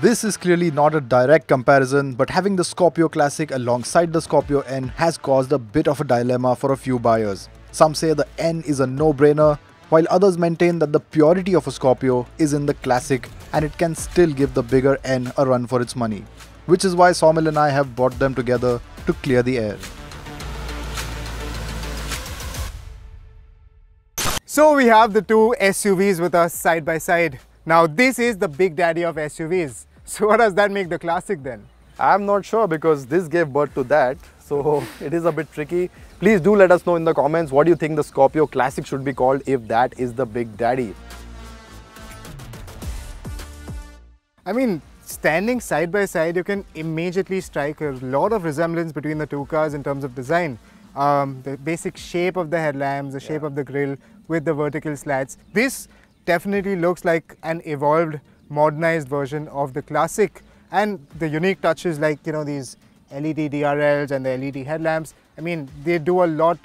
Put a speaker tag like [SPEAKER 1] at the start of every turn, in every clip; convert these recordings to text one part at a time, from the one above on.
[SPEAKER 1] This is clearly not a direct comparison, but having the Scorpio Classic alongside the Scorpio-N has caused a bit of a dilemma for a few buyers. Some say the N is a no-brainer, while others maintain that the purity of a Scorpio is in the Classic and it can still give the bigger N a run for its money. Which is why Saumil and I have brought them together to clear the air.
[SPEAKER 2] So we have the two SUVs with us side by side. Now this is the big daddy of SUVs. So what does that make the Classic then?
[SPEAKER 3] I'm not sure because this gave birth to that. So it is a bit tricky. Please do let us know in the comments what do you think the Scorpio Classic should be called if that is the big daddy.
[SPEAKER 2] I mean, standing side by side, you can immediately strike a lot of resemblance between the two cars in terms of design. The basic shape of the headlamps, the shape of the grille with the vertical slats. This definitely looks like an evolved, modernized version of the Classic. And the unique touches like, these LED DRLs and the LED headlamps, I mean, they do a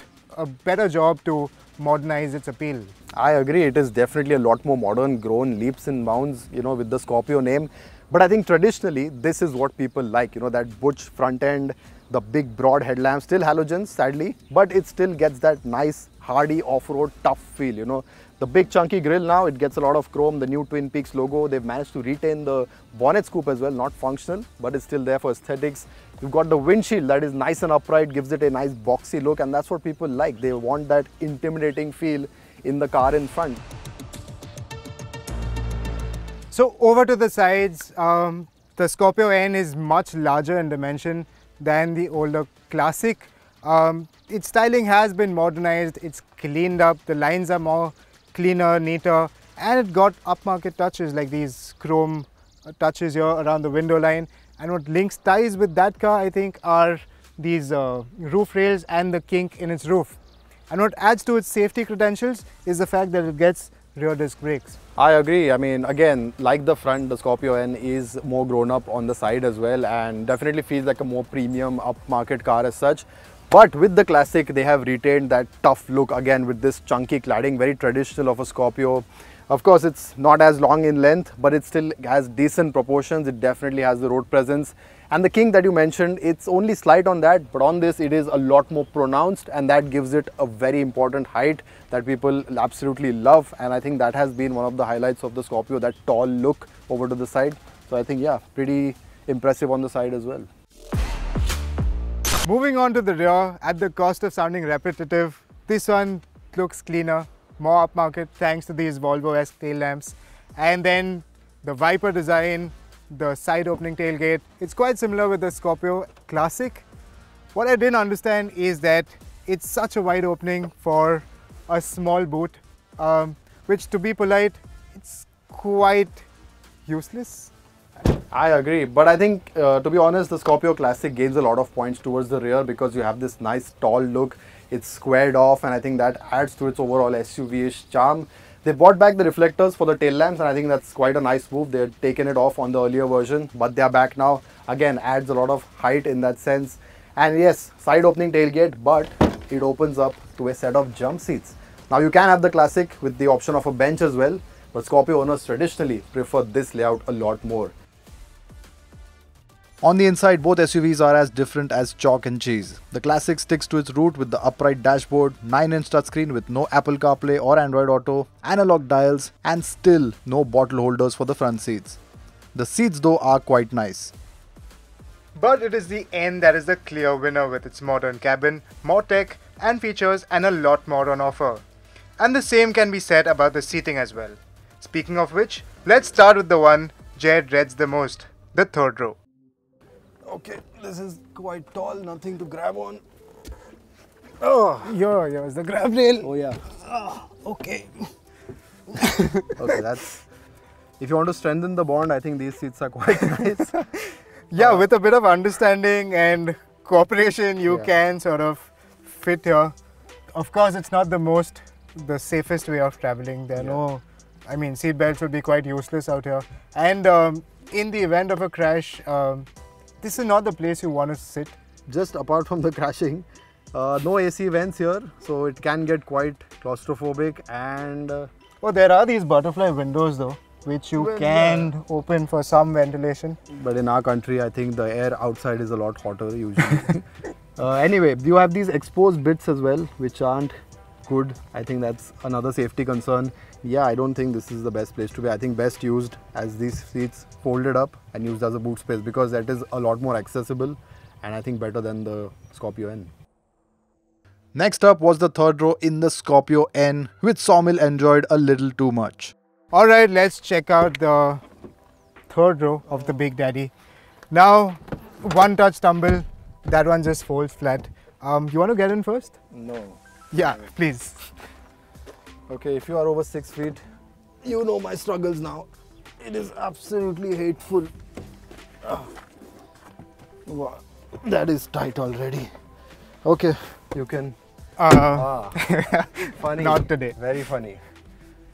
[SPEAKER 2] better job to modernize its appeal.
[SPEAKER 3] I agree, it is definitely a lot more modern, grown leaps and bounds, with the Scorpio name. But I think traditionally, this is what people like, that butch front end, the big broad headlamps, still halogens sadly, but it still gets that nice, hardy, off-road, tough feel, The big chunky grille now, it gets a lot of chrome, the new Twin Peaks logo. They've managed to retain the bonnet scoop as well, not functional, but it's still there for aesthetics. You've got the windshield that is nice and upright, gives it a nice boxy look, and that's what people like. They want that intimidating feel in the car in front.
[SPEAKER 2] So over to the sides, the Scorpio-N is much larger in dimension than the older Classic. Its styling has been modernized, it's cleaned up, the lines are more cleaner, neater, and it got upmarket touches like these chrome touches here around the window line. And what links ties with that car, I think, are these roof rails and the kink in its roof. And what adds to its safety credentials is the fact that it gets rear disc brakes.
[SPEAKER 3] I agree. I mean, again, like the front, the Scorpio-N is more grown up on the side as well and definitely feels like a more premium upmarket car as such. But with the Classic, they have retained that tough look again with this chunky cladding, very traditional of a Scorpio. Of course, it's not as long in length, but it still has decent proportions. It definitely has the road presence. And the kink that you mentioned, it's only slight on that, but on this, it is a lot more pronounced, and that gives it a very important height that people absolutely love. And I think that has been one of the highlights of the Scorpio, that tall look over to the side. So I think, yeah, pretty impressive on the side as well.
[SPEAKER 2] Moving on to the rear, at the cost of sounding repetitive, this one looks cleaner, more upmarket thanks to these Volvo-esque tail lamps. And then the Viper design, the side opening tailgate, it's quite similar with the Scorpio Classic. What I didn't understand is that it's such a wide opening for a small boot, which, to be polite, it's quite useless.
[SPEAKER 3] I agree, but I think to be honest, the Scorpio Classic gains a lot of points towards the rear because you have this nice tall look. It's squared off, and I think that adds to its overall SUV-ish charm. They brought back the reflectors for the tail lamps, and I think that's quite a nice move. They had taken it off on the earlier version, but they are back now. Again, adds a lot of height in that sense. And yes, side opening tailgate, but it opens up to a set of jump seats. Now you can have the Classic with the option of a bench as well, but Scorpio owners traditionally prefer this layout a lot more.
[SPEAKER 1] On the inside, both SUVs are as different as chalk and cheese. The Classic sticks to its root with the upright dashboard, 9-inch touchscreen with no Apple CarPlay or Android Auto, analog dials, and still no bottle holders for the front seats. The seats though are quite nice.
[SPEAKER 2] But it is the N that is the clear winner with its modern cabin, more tech and features, and a lot more on offer. And the same can be said about the seating as well. Speaking of which, let's start with the one Jed dreads the most, the third row.
[SPEAKER 3] Okay, this is quite tall, nothing to grab on.
[SPEAKER 2] Oh, here's the grab rail.
[SPEAKER 3] Oh yeah.
[SPEAKER 2] Oh, okay.
[SPEAKER 3] Okay, that's... If you want to strengthen the bond, I think these seats are quite nice.
[SPEAKER 2] Yeah, with a bit of understanding and cooperation, you can sort of fit here. Of course, it's not the safest way of traveling. There are no, I mean, seat belts would be quite useless out here. And in the event of a crash, this is not the place you want to sit.
[SPEAKER 3] Just apart from the crashing, no AC vents here, so it can get quite claustrophobic. And
[SPEAKER 2] oh, there are these butterfly windows though. which you can open for some ventilation.
[SPEAKER 3] But in our country, I think the air outside is a lot hotter usually. Anyway, you have these exposed bits as well, which aren't good. I think that's another safety concern. Yeah, I don't think this is the best place to be. I think best used as these seats folded up and used as a boot space, because that is a lot more accessible and I think better than the Scorpio-N.
[SPEAKER 1] Next up was the third row in the Scorpio-N, which Saumil enjoyed a little too much.
[SPEAKER 2] Alright, let's check out the third row of the Big Daddy. Now, one touch tumble, that one just folds flat. You want to get in first?
[SPEAKER 3] No.
[SPEAKER 2] Yeah, please.
[SPEAKER 3] Okay, if you are over 6 feet, you know my struggles now. It is absolutely hateful. Wow, that is tight already. Okay, you can. Funny.
[SPEAKER 2] Not today.
[SPEAKER 3] Very funny.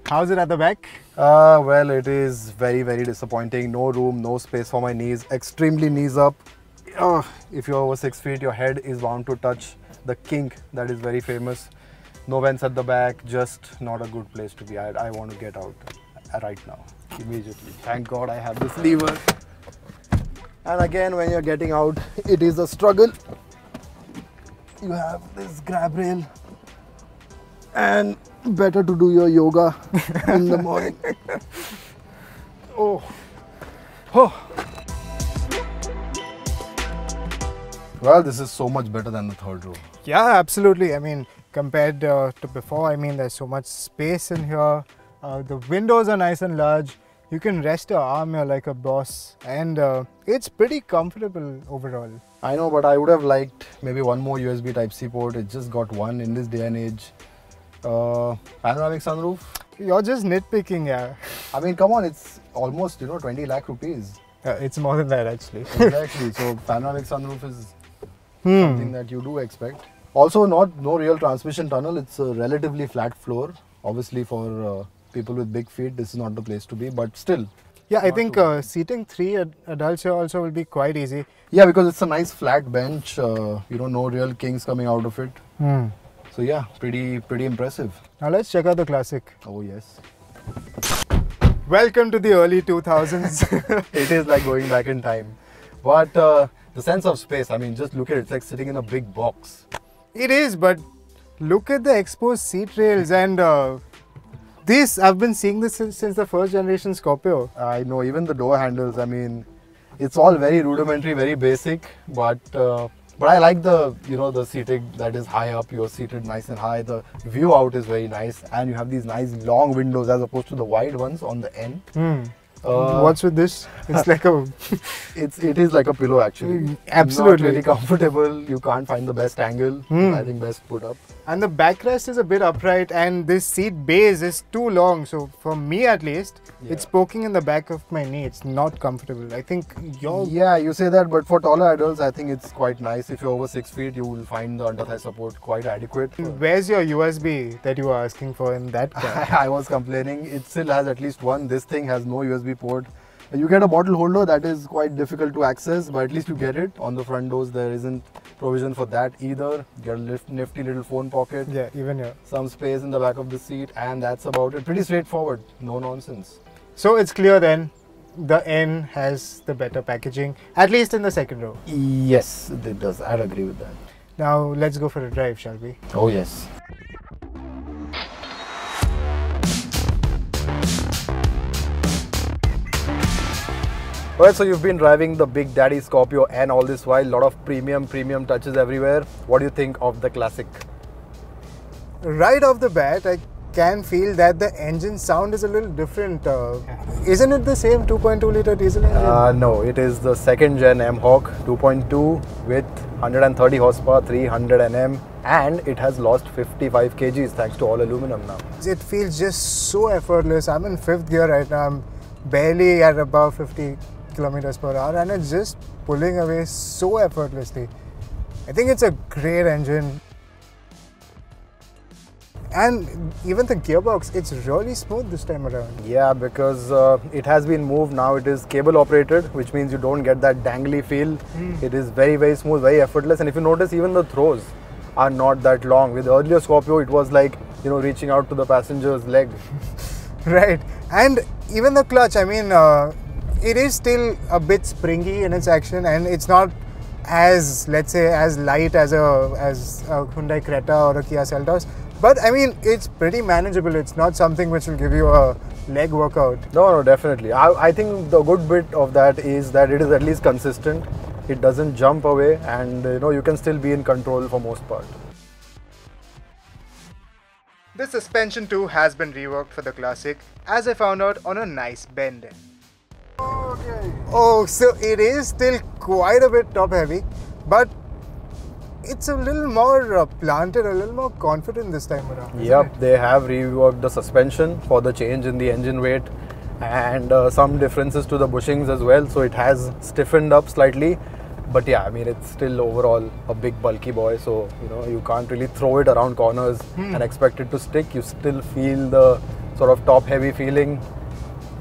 [SPEAKER 2] How's it at the back?
[SPEAKER 3] Well, it is very, very disappointing. No room, no space for my knees. Extremely knees up. If you're over 6 feet, your head is bound to touch the kink that is very famous. No vents at the back, just not a good place to be. I want to get out right now, immediately. Thank God I have this lever. And again, when you're getting out, it is a struggle. You have this grab rail, and better to do your yoga in the morning. Oh. Well, this is so much better than the third row.
[SPEAKER 2] Yeah, absolutely. I mean, compared to before, I mean, there's so much space in here. The windows are nice and large. You can rest your arm here like a boss, and it's pretty comfortable overall.
[SPEAKER 3] I know, but I would have liked maybe one more USB Type-C port. It just got one in this day and age. Panoramic sunroof.
[SPEAKER 2] You're just nitpicking, yeah.
[SPEAKER 3] I mean, come on, it's almost 20 lakh rupees.
[SPEAKER 2] It's more than that actually.
[SPEAKER 3] Exactly. So panoramic sunroof is something that you do expect. Also, no real transmission tunnel. It's a relatively flat floor. Obviously, for people with big feet, this is not the place to be. But still.
[SPEAKER 2] Yeah, I think seating 3 adults here also will be quite easy.
[SPEAKER 3] Yeah, because it's a nice flat bench. No real kinks coming out of it. So yeah, pretty impressive.
[SPEAKER 2] Now let's check out the Classic.
[SPEAKER 3] Oh yes.
[SPEAKER 2] Welcome to the early 2000s.
[SPEAKER 3] It is like going back in time. But the sense of space, I mean, just look at it. It's like sitting in a big box.
[SPEAKER 2] It is, but look at the exposed seat rails and this, I've been seeing this since the first generation Scorpio.
[SPEAKER 3] I know, even the door handles, I mean, it's all very rudimentary, very basic, but I like the, the seating that is high up. You're seated nice and high. The view out is very nice, and you have these nice long windows as opposed to the wide ones on the end.
[SPEAKER 2] What's with this? It's like a...
[SPEAKER 3] it is like a pillow actually.
[SPEAKER 2] Absolutely.
[SPEAKER 3] Not really comfortable. You can't find the best angle. I think best put up.
[SPEAKER 2] And the backrest is a bit upright, and this seat base is too long. So for me at least, it's poking in the back of my knee. It's not comfortable. I think you're...
[SPEAKER 3] Yeah, you say that, but for taller adults, I think it's quite nice. If you're over 6 feet, you will find the under thigh support quite adequate.
[SPEAKER 2] Where's your USB that you were asking for in that car?
[SPEAKER 3] I was complaining. It still has at least one. This thing has no USB port. You get a bottle holder, that is quite difficult to access, but at least you get it. On the front doors, there isn't provision for that either. You get a nifty little phone pocket.
[SPEAKER 2] Yeah, even here.
[SPEAKER 3] Some space in the back of the seat, and that's about it. Pretty straightforward, no nonsense.
[SPEAKER 2] So it's clear then, the N has the better packaging, at least in the second row.
[SPEAKER 3] Yes, it does. I'd agree with that.
[SPEAKER 2] Now let's go for a drive, shall we?
[SPEAKER 3] Oh yes. Alright, so you've been driving the Big Daddy Scorpio-N all this while, lot of premium touches everywhere. What do you think of the Classic?
[SPEAKER 2] Right off the bat, I can feel that the engine sound is a little different. Isn't it the same 2.2 litre diesel engine?
[SPEAKER 3] No, it is the second gen M-Hawk 2.2 with 130 horsepower, 300 Nm, and it has lost 55 kgs thanks to all aluminum now.
[SPEAKER 2] It feels just so effortless. I'm in 5th gear right now. I'm barely at above 50 kilometers per hour, and it's just pulling away so effortlessly. I think it's a great engine, and even the gearbox, it's really smooth this time around.
[SPEAKER 3] Yeah, because it has been moved. Now it is cable operated, which means you don't get that dangly feel. It is very smooth, very effortless, and if you notice, even the throws are not that long. With the earlier Scorpio, it was like reaching out to the passenger's leg.
[SPEAKER 2] Right, and even the clutch, I mean, it is still a bit springy in its action, and it's not as, let's say, as light as a Hyundai Creta or a Kia Seltos. But I mean, it's pretty manageable. It's not something which will give you a leg workout.
[SPEAKER 3] No, definitely. I think the good bit of that is that it is at least consistent. It doesn't jump away, and you can still be in control for most part.
[SPEAKER 2] The suspension too has been reworked for the Classic, as I found out on a nice bend.
[SPEAKER 3] Okay.
[SPEAKER 2] Oh, so it is still quite a bit top heavy, but it's a little more planted, a little more confident this time around.
[SPEAKER 3] Yep, they have reworked the suspension for the change in the engine weight, and some differences to the bushings as well, so it has stiffened up slightly. But yeah, I mean, it's still overall a big bulky boy, so you can't really throw it around corners and expect it to stick. You still feel the sort of top heavy feeling,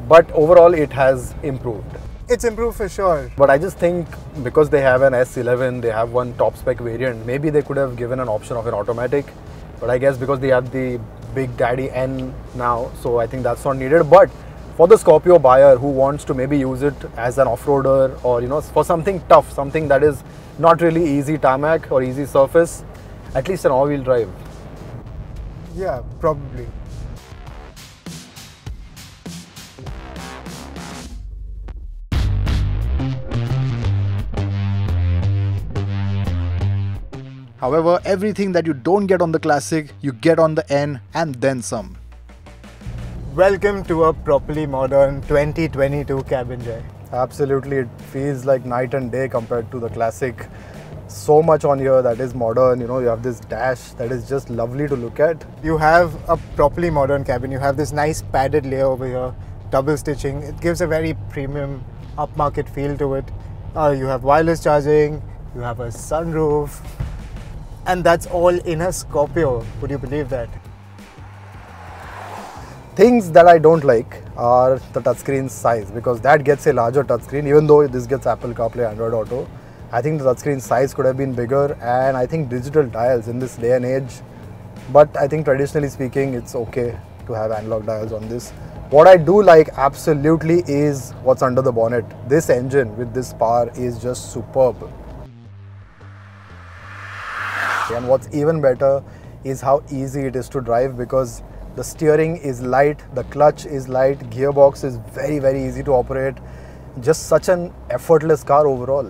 [SPEAKER 3] but overall it has improved.
[SPEAKER 2] It's improved for sure.
[SPEAKER 3] But I just think because they have an S11, they have one top spec variant, maybe they could have given an option of an automatic, but I guess because they have the Big Daddy N now, so I think that's not needed. But for the Scorpio buyer who wants to maybe use it as an off-roader, or for something tough, something that is not really easy tarmac or easy surface, at least an all-wheel drive.
[SPEAKER 2] Yeah, probably.
[SPEAKER 1] However, everything that you don't get on the Classic, you get on the N and then some.
[SPEAKER 2] Welcome to a properly modern 2022 cabin, Jay.
[SPEAKER 3] Absolutely, it feels like night and day compared to the Classic. So much on here that is modern, you have this dash that is just lovely to look at.
[SPEAKER 2] You have a properly modern cabin. You have this nice padded layer over here, double stitching. It gives a very premium upmarket feel to it. You have wireless charging, you have a sunroof, and that's all in a Scorpio. Would you believe that?
[SPEAKER 3] Things that I don't like are the touchscreen size, because that gets a larger touchscreen. Even though this gets Apple CarPlay, Android Auto, I think the touchscreen size could have been bigger, and I think digital dials in this day and age. But I think traditionally speaking, it's okay to have analog dials on this. What I do like absolutely is what's under the bonnet. This engine with this power is just superb. And what's even better is how easy it is to drive, because the steering is light, the clutch is light, gearbox is very, very easy to operate. Just such an effortless car overall.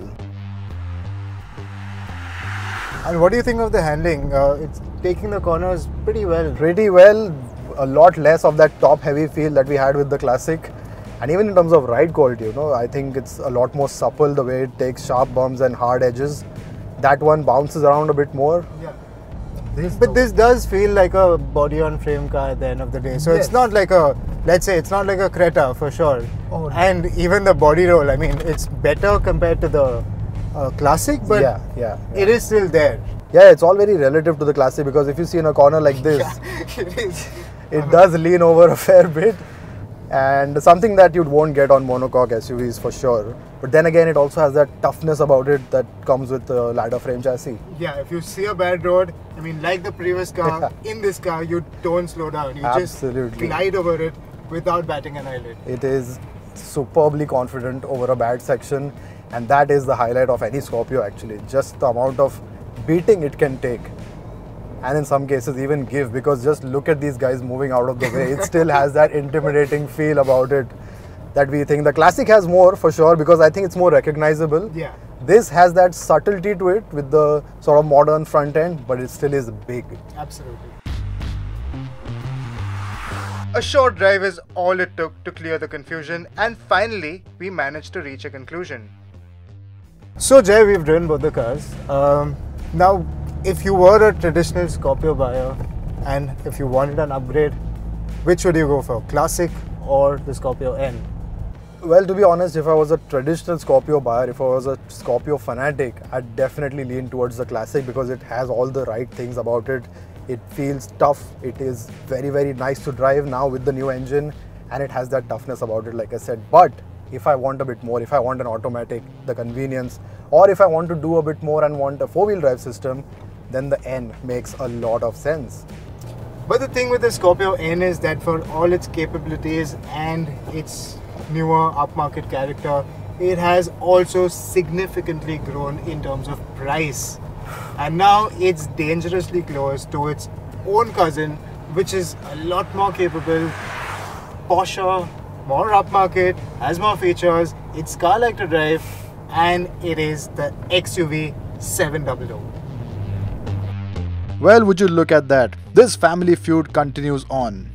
[SPEAKER 2] And what do you think of the handling? It's taking the corners pretty well.
[SPEAKER 3] Pretty well, a lot less of that top heavy feel that we had with the Classic. And even in terms of ride quality, I think it's a lot more supple the way it takes sharp bumps and hard edges. That one bounces around a bit more.
[SPEAKER 2] Yeah. But this does feel like a body-on-frame car at the end of the day. So yes. It's not like a, let's say, it's not like a Creta for sure. Oh, no. And even the body roll, I mean, it's better compared to the Classic, but yeah. It is still there.
[SPEAKER 3] Yeah, it's all very relative to the Classic, because if you see in a corner like this,
[SPEAKER 2] it is.
[SPEAKER 3] It does lean over a fair bit, and something that you won't get on monocoque SUVs for sure. But then again, it also has that toughness about it that comes with the ladder frame chassis.
[SPEAKER 2] Yeah, if you see a bad road, I mean, like the previous car, in this car, you don't slow down. You just glide over it without batting an eyelid.
[SPEAKER 3] It is superbly confident over a bad section, and that is the highlight of any Scorpio actually. Just the amount of beating it can take, and in some cases even give, because just look at these guys moving out of the way. It still has that intimidating feel about it that we think the Classic has more for sure, because I think it's more recognizable.
[SPEAKER 2] Yeah.
[SPEAKER 3] This has that subtlety to it with the sort of modern front end, but it still is big.
[SPEAKER 2] Absolutely. A short drive is all it took to clear the confusion, and finally we managed to reach a conclusion. So Jay, we've driven both the cars. Now, if you were a traditional Scorpio buyer and if you wanted an upgrade, which would you go for, Classic or the Scorpio-N?
[SPEAKER 3] Well, to be honest, if I was a traditional Scorpio buyer, if I was a Scorpio fanatic, I'd definitely lean towards the Classic, because it has all the right things about it. It feels tough, it is very, very nice to drive now with the new engine, and it has that toughness about it, like I said. But if I want a bit more, if I want an automatic, the convenience, or if I want to do a bit more and want a four-wheel drive system, then the N makes a lot of sense.
[SPEAKER 2] But the thing with the Scorpio-N is that for all its capabilities and its newer upmarket character, it has also significantly grown in terms of price. And now it's dangerously close to its own cousin, which is a lot more capable, posher, more upmarket, has more features, it's car-like to drive, and it is the XUV 700.
[SPEAKER 1] Well, would you look at that? This family feud continues on.